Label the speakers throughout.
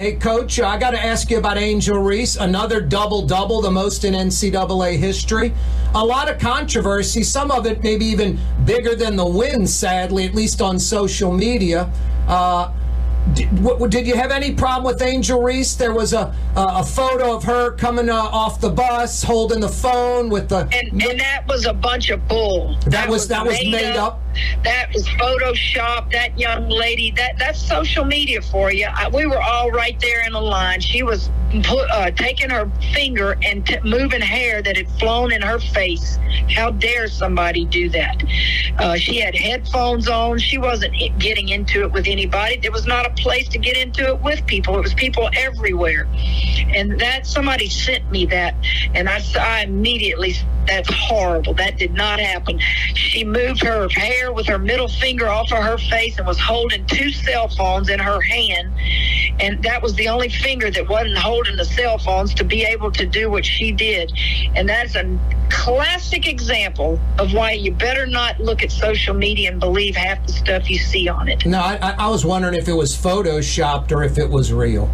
Speaker 1: Hey, Coach, I got to ask you about Angel Reese, another double-double, the most in NCAA history. A lot of controversy, some of it maybe even bigger than the win, sadly, at least on social media. Did you have any problem with Angel Reese? There was a photo of her coming off the bus, holding the phone with the...
Speaker 2: And that was a bunch of bull.
Speaker 1: That was made up.
Speaker 2: That was Photoshop. That young lady, that's social media for you. We were all right there in the line. She was taking her finger and moving hair that had flown in her face. How dare somebody do that? She had headphones on. She wasn't getting into it with anybody. There was not a place to get into it with people. It was people everywhere. And that somebody sent me that, and I immediately, that's horrible. That did not happen. She moved her hair with her middle finger off of her face and was holding 2 cell phones in her hand. And that was the only finger that wasn't holding the cell phones to be able to do what she did. And that's a classic example of why you better not look at social media and believe half the stuff you see on it.
Speaker 1: No, I was wondering if it was photoshopped or if it was real.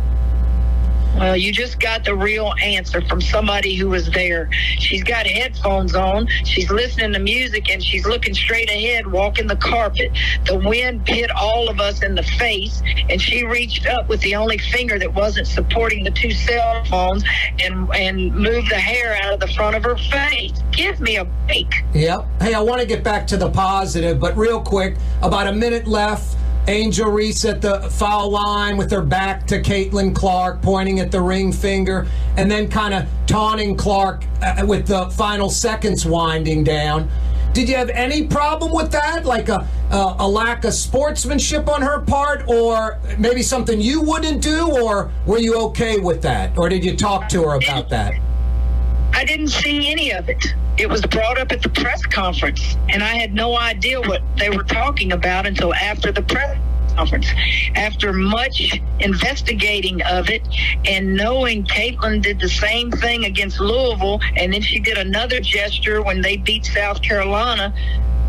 Speaker 2: Well, you just got the real answer from somebody who was there. She's got headphones on. She's listening to music, and she's looking straight ahead, walking the carpet. The wind hit all of us in the face, and she reached up with the only finger that wasn't supporting the 2 cell phones and moved the hair out of the front of her face. Give me a break.
Speaker 1: Yep. Hey, I want to get back to the positive, but real quick, about a minute left. Angel Reese at the foul line with her back to Caitlin Clark, pointing at the ring finger, and then kind of taunting Clark with the final seconds winding down. Did you have any problem with that, like a lack of sportsmanship on her part, or maybe something you wouldn't do, or were you okay with that, or did you talk to her about that?
Speaker 2: I didn't see any of it. It was brought up at the press conference, and I had no idea what they were talking about until after the press conference. After much investigating of it and knowing Caitlin did the same thing against Louisville, and then she did another gesture when they beat South Carolina,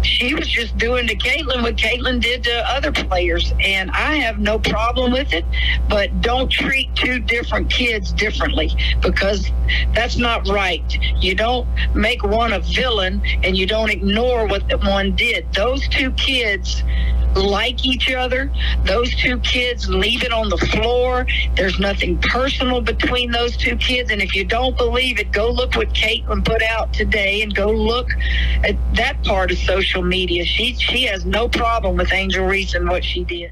Speaker 2: she was just doing to Caitlin what Caitlin did to other players, and I have no problem with it, but don't treat 2 different kids differently, because that's not right. You don't make one a villain, and you don't ignore what the one did. Those 2 kids like each other. Those 2 kids leave it on the floor. There's nothing personal between those 2 kids, and if you don't believe it, go look what Caitlin put out today and go look at that part of social media. She has no problem with Angel Reese and what she did.